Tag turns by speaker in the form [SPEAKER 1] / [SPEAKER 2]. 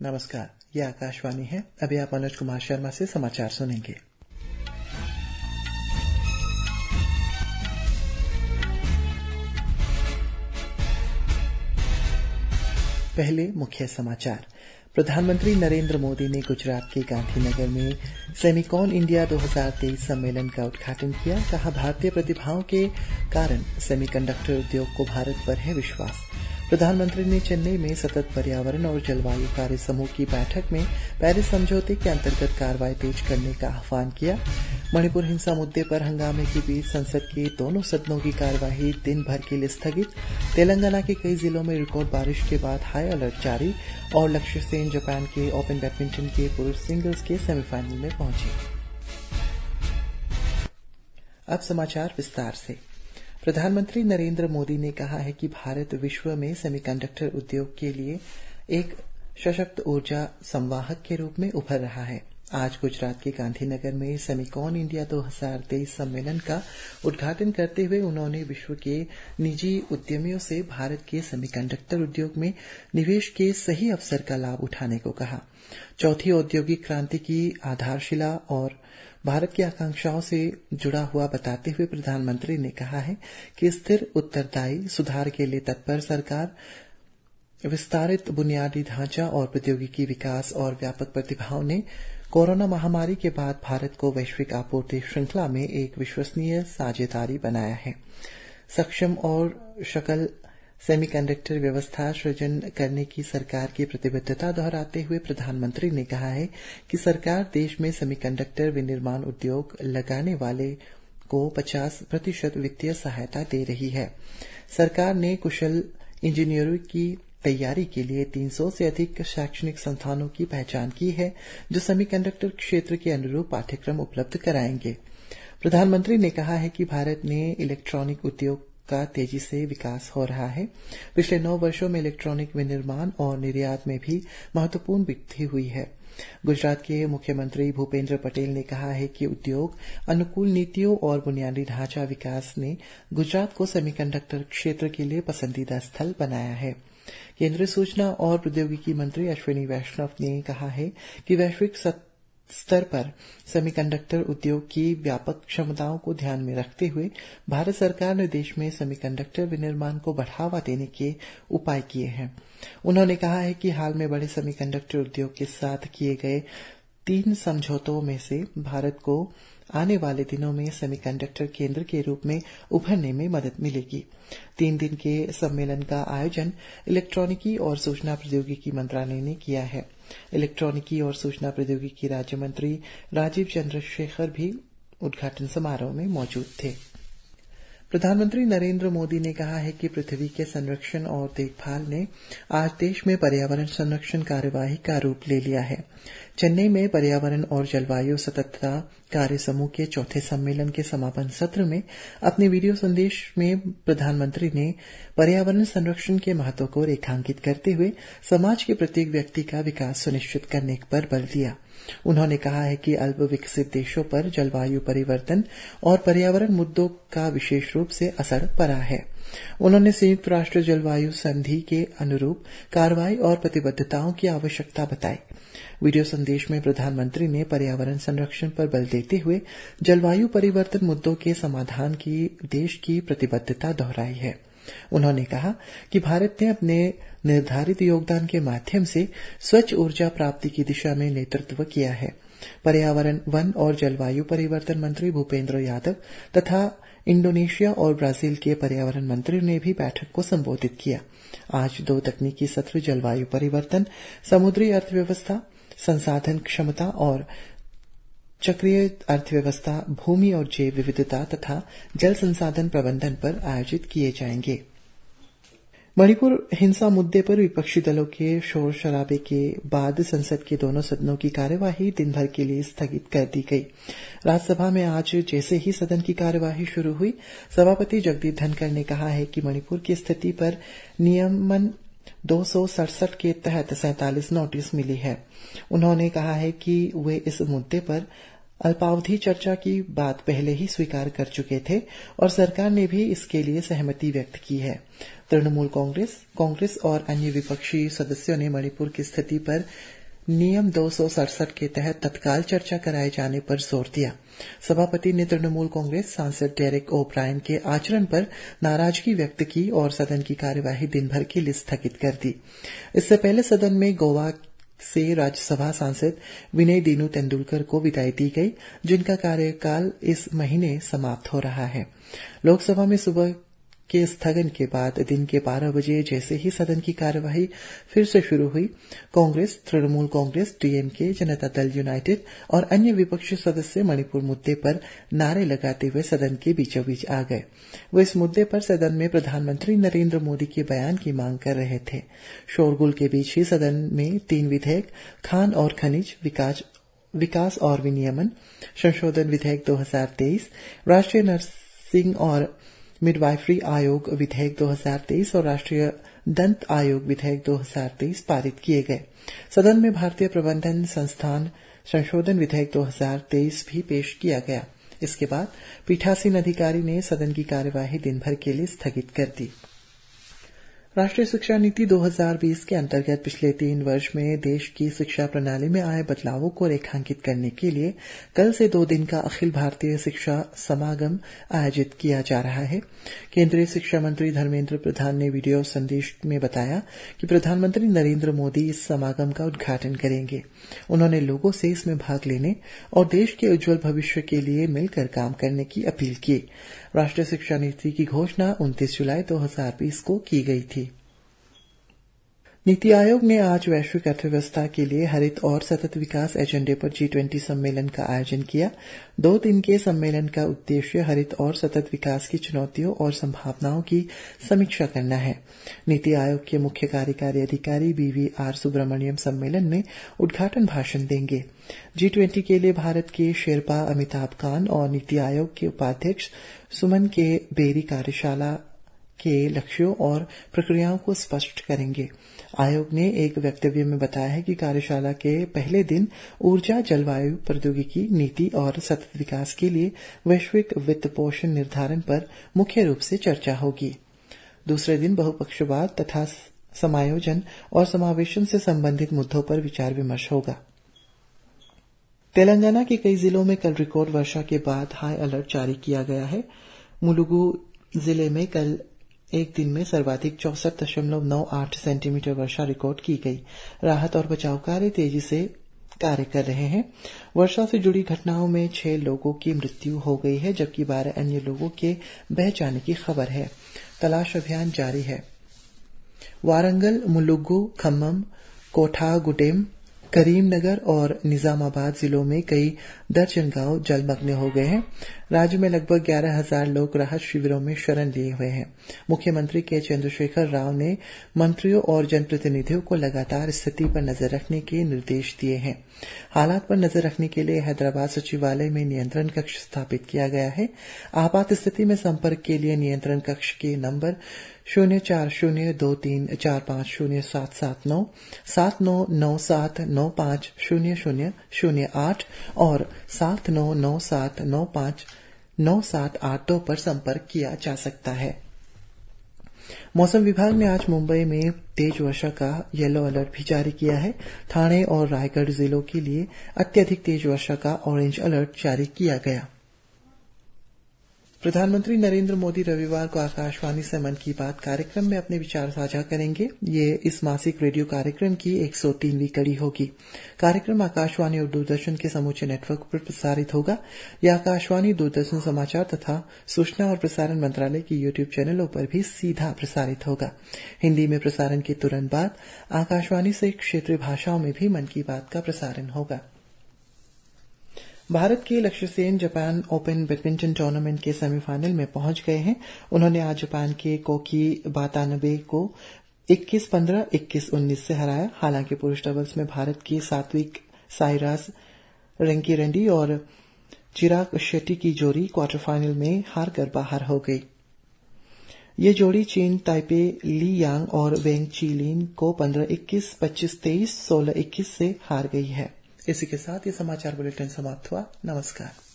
[SPEAKER 1] नमस्कार, ये आकाशवाणी है। अभी आप मनोज कुमार शर्मा से समाचार सुनेंगे। पहले मुख्य समाचार। प्रधानमंत्री नरेंद्र मोदी ने गुजरात के गांधीनगर में सेमिकॉन इंडिया 2023 सम्मेलन का उद्घाटन किया। कहा, भारतीय प्रतिभाओं के कारण सेमीकंडक्टर उद्योग को भारत पर है विश्वास। प्रधानमंत्री ने चेन्नई में सतत पर्यावरण और जलवायु कार्य समूह की बैठक में पेरिस समझौते के अंतर्गत कार्रवाई तेज करने का आह्वान किया। मणिपुर हिंसा मुद्दे पर हंगामे के बीच संसद के दोनों सदनों की कार्यवाही दिन भर के लिए स्थगित। तेलंगाना के कई जिलों में रिकॉर्ड बारिश के बाद हाई अलर्ट जारी। और लक्ष्य सेन जापान के ओपन बैडमिंटन के पुरुष सिंगल्स के सेमीफाइनल में पहुंचे। अब समाचार विस्तार से। प्रधानमंत्री नरेंद्र मोदी ने कहा है कि भारत विश्व में सेमीकंडक्टर उद्योग के लिए एक सशक्त ऊर्जा संवाहक के रूप में उभर रहा है। आज गुजरात के गांधीनगर में सेमिकॉन इंडिया 2023 सम्मेलन का उद्घाटन करते हुए उन्होंने विश्व के निजी उद्यमियों से भारत के सेमीकंडक्टर उद्योग में निवेश के सही अवसर का लाभ उठाने को कहा। चौथी औद्योगिक क्रांति की आधारशिला और भारत की आकांक्षाओं से जुड़ा हुआ बताते हुए प्रधानमंत्री ने कहा है कि स्थिर, उत्तरदायी सुधार के लिए तत्पर सरकार विस्तारित बुनियादी ढांचा और प्रौद्योगिकी विकास और व्यापक प्रतिभाओं ने कोरोना महामारी के बाद भारत को वैश्विक आपूर्ति श्रृंखला में एक विश्वसनीय साझेदारी बनाया है। सक्षम और सकल सेमीकंडक्टर व्यवस्था सृजन करने की सरकार की प्रतिबद्धता दोहराते हुए प्रधानमंत्री ने कहा है कि सरकार देश में सेमीकंडक्टर विनिर्माण उद्योग लगाने वाले को 50% वित्तीय सहायता दे रही है। सरकार ने कुशल इंजीनियरों की तैयारी के लिए 300 से अधिक शैक्षणिक संस्थानों की पहचान की है, जो सेमीकंडक्टर क्षेत्र के अनुरूप पाठ्यक्रम उपलब्ध कराएंगे। प्रधानमंत्री ने कहा है कि भारत में इलेक्ट्रॉनिक उद्योग का तेजी से विकास हो रहा है। पिछले 9 वर्षों में इलेक्ट्रॉनिक विनिर्माण और निर्यात में भी महत्वपूर्ण वृद्धि हुई है। गुजरात के मुख्यमंत्री भूपेंद्र पटेल ने कहा है कि उद्योग अनुकूल नीतियों और बुनियादी ढांचा विकास ने गुजरात को सेमीकंडक्टर क्षेत्र के लिए पसंदीदा स्थल बनाया है। केंद्रीय सूचना और प्रौद्योगिकी मंत्री अश्विनी वैष्णव ने कहा है कि वैश्विक स्तर पर सेमीकंडक्टर उद्योग की व्यापक क्षमताओं को ध्यान में रखते हुए भारत सरकार ने देश में सेमीकंडक्टर विनिर्माण को बढ़ावा देने के उपाय किए हैं। उन्होंने कहा है कि हाल में बड़े सेमीकंडक्टर उद्योग के साथ किए गए 3 समझौतों में से भारत को आने वाले दिनों में सेमीकंडक्टर केंद्र के रूप में उभरने में मदद मिलेगी। 3 दिन के सम्मेलन का आयोजन इलेक्ट्रॉनिकी और सूचना प्रौद्योगिकी मंत्रालय ने किया है। इलेक्ट्रॉनिकी और सूचना प्रौद्योगिकी राज्य मंत्री राजीव चंद्रशेखर भी उद्घाटन समारोह में मौजूद थे। प्रधानमंत्री नरेंद्र मोदी ने कहा है कि पृथ्वी के संरक्षण और देखभाल ने आज देश में पर्यावरण संरक्षण कार्यवाही का रूप ले लिया है। चेन्नई में पर्यावरण और जलवायु सततता कार्य समूह के चौथे सम्मेलन के समापन सत्र में अपने वीडियो संदेश में प्रधानमंत्री ने पर्यावरण संरक्षण के महत्व को रेखांकित करते हुए समाज के प्रत्येक व्यक्ति का विकास सुनिश्चित करने पर बल दिया। उन्होंने कहा है कि अल्प विकसित देशों पर जलवायु परिवर्तन और पर्यावरण मुद्दों का विशेष रूप से असर पड़ा है। उन्होंने संयुक्त राष्ट्र जलवायु संधि के अनुरूप कार्रवाई और प्रतिबद्धताओं की आवश्यकता बताई। वीडियो संदेश में प्रधानमंत्री ने पर्यावरण संरक्षण पर बल देते हुए जलवायु परिवर्तन मुद्दों के समाधान की देश की प्रतिबद्धता दोहराई है। उन्होंने कहा कि भारत ने अपने निर्धारित योगदान के माध्यम से स्वच्छ ऊर्जा प्राप्ति की दिशा में नेतृत्व किया है। पर्यावरण, वन और जलवायु परिवर्तन मंत्री भूपेंद्र यादव तथा इंडोनेशिया और ब्राजील के पर्यावरण मंत्री ने भी बैठक को संबोधित किया। आज 2 तकनीकी सत्र जलवायु परिवर्तन, समुद्री अर्थव्यवस्था, संसाधन क्षमता और चक्रीय अर्थव्यवस्था, भूमि और जैव विविधता तथा जल संसाधन प्रबंधन पर आयोजित किए जाएंगे। मणिपुर हिंसा मुद्दे पर विपक्षी दलों के शोर शराबे के बाद संसद के दोनों सदनों की कार्यवाही दिन भर के लिए स्थगित कर दी गई। राज्यसभा में आज जैसे ही सदन की कार्यवाही शुरू हुई, सभापति जगदीप धनखड़ ने कहा है कि मणिपुर की स्थिति पर नियमन 267 के तहत 47 नोटिस मिली है। उन्होंने कहा है कि वे इस मुद्दे पर अल्पावधि चर्चा की बात पहले ही स्वीकार कर चुके थे और सरकार ने भी इसके लिए सहमति व्यक्त की है। तृणमूल कांग्रेस और अन्य विपक्षी सदस्यों ने मणिपुर की स्थिति पर नियम 267 के तहत तत्काल चर्चा कराए जाने पर जोर दिया। सभापति ने तृणमूल कांग्रेस सांसद डेरेक ओ ब्रायन के आचरण पर नाराजगी व्यक्त की और सदन की कार्यवाही दिन भर के लिए स्थगित कर दी। इससे पहले सदन में गोवा से राज्यसभा सांसद विनय दीनू तेंदुलकर को विदाई दी गई, जिनका कार्यकाल इस महीने समाप्त हो रहा है। लोकसभा में सुबह के स्थगन के बाद दिन के 12 बजे जैसे ही सदन की कार्यवाही फिर से शुरू हुई, कांग्रेस, तृणमूल कांग्रेस, डीएमके, जनता दल यूनाइटेड और अन्य विपक्षी सदस्य मणिपुर मुद्दे पर नारे लगाते हुए सदन के बीचों बीच आ गए। वो इस मुद्दे पर सदन में प्रधानमंत्री नरेंद्र मोदी के बयान की मांग कर रहे थे। शोरगुल के बीच ही सदन में 3 विधेयक, खान और खनिज विकास और विनियमन संशोधन विधेयक 2023, राष्ट्रीय नर्सिंग और मिडवाइफरी आयोग विधेयक 2023 और राष्ट्रीय दंत आयोग विधेयक 2023 पारित किए गए। सदन में भारतीय प्रबंधन संस्थान संशोधन विधेयक 2023 भी पेश किया गया। इसके बाद पीठासीन अधिकारी ने सदन की कार्यवाही दिन भर के लिए स्थगित कर दी। राष्ट्रीय शिक्षा नीति 2020 के अंतर्गत पिछले 3 वर्ष में देश की शिक्षा प्रणाली में आए बदलावों को रेखांकित करने के लिए कल से 2 दिन का अखिल भारतीय शिक्षा समागम आयोजित किया जा रहा है। केंद्रीय शिक्षा मंत्री धर्मेंद्र प्रधान ने वीडियो संदेश में बताया कि प्रधानमंत्री नरेंद्र मोदी इस समागम का उद्घाटन करेंगे। उन्होंने लोगों से इसमें भाग लेने और देश के उज्जवल भविष्य के लिए मिलकर काम करने की अपील की। राष्ट्रीय शिक्षा नीति की घोषणा 29 जुलाई 2020 को की गई थी। नीति आयोग ने आज वैश्विक अर्थव्यवस्था के लिए हरित और सतत विकास एजेंडे पर G20 सम्मेलन का आयोजन किया। 2 दिन के सम्मेलन का उद्देश्य हरित और सतत विकास की चुनौतियों और संभावनाओं की समीक्षा करना है। नीति आयोग के मुख्य कार्यकारी अधिकारी BVR सुब्रमण्यम सम्मेलन में उद्घाटन भाषण देंगे। G20 के लिए भारत के शेरपा अमिताभ कांत और नीति आयोग के उपाध्यक्ष सुमन के बेरी कार्यशाला के लक्ष्यों और प्रक्रियाओं को स्पष्ट करेंगे। आयोग ने एक वक्तव्य में बताया है कि कार्यशाला के पहले दिन ऊर्जा, जलवायु, प्रौद्योगिकी, नीति और सतत विकास के लिए वैश्विक वित्त पोषण निर्धारण पर मुख्य रूप से चर्चा होगी। दूसरे दिन बहुपक्षवाद तथा समायोजन और समावेशन से संबंधित मुद्दों पर विचार विमर्श होगा। तेलंगाना के कई जिलों में कल रिकॉर्ड वर्षा के बाद हाई अलर्ट जारी किया गया है। मुलुगु जिले में कल एक दिन में सर्वाधिक 64.98 सेंटीमीटर वर्षा रिकॉर्ड की गई। राहत और बचाव कार्य तेजी से कार्य कर रहे हैं। वर्षा से जुड़ी घटनाओं में 6 लोगों की मृत्यु हो गई है, जबकि 12 अन्य लोगों के बह जाने की खबर है। तलाश अभियान जारी है। वारंगल, मुलुगु, खम्मम, कोठागुडेम, करीमनगर और निजामाबाद जिलों में कई दर्जन गांव जलमग्न हो गए हैं। राज्य में लगभग 11,000 लोग राहत शिविरों में शरण लिए हुए हैं। मुख्यमंत्री के चंद्रशेखर राव ने मंत्रियों और जनप्रतिनिधियों को लगातार स्थिति पर नजर रखने के निर्देश दिए हैं। हालात पर नजर रखने के लिए हैदराबाद सचिवालय में नियंत्रण कक्ष स्थापित किया गया है। आपात स्थिति में संपर्क के लिए नियंत्रण कक्ष के नंबर 040234507779, 7997950008 और 7997959782 पर संपर्क किया जा सकता है। मौसम विभाग ने आज मुंबई में तेज वर्षा का येलो अलर्ट भी जारी किया है। ठाणे और रायगढ़ जिलों के लिए अत्यधिक तेज वर्षा का ऑरेंज अलर्ट जारी किया गया। प्रधानमंत्री नरेंद्र मोदी रविवार को आकाशवाणी से मन की बात कार्यक्रम में अपने विचार साझा करेंगे। ये इस मासिक रेडियो कार्यक्रम की 103वीं कड़ी होगी। कार्यक्रम आकाशवाणी और दूरदर्शन के समूचे नेटवर्क पर प्रसारित होगा। यह आकाशवाणी, दूरदर्शन समाचार तथा सूचना और प्रसारण मंत्रालय की YouTube चैनलों पर भी सीधा प्रसारित होगा। हिंदी में प्रसारण के तुरंत बाद आकाशवाणी से क्षेत्रीय भाषाओं में भी मन की बात का प्रसारण होगा। भारत के लक्ष्य Sen Japan open badminton tournament के सेमीफाइनल में पहुंच गए हैं। उन्होंने आज जापान के कोकी वातानबे को 21-15, 21-19 से हराया। हालांकि पुरुष डबल्स में भारत की सात्विक साईराज रंकीरेड्डी और चिराग शेट्टी की जोड़ी क्वार्टर फाइनल में हारकर बाहर हो गई। ये जोड़ी चीन ताइपे ली यांग और वेंग चीलिन को 15-21, 25-23, 16-21 से हार गई है। इसी के साथ ये समाचार बुलेटिन समाप्त हुआ। नमस्कार।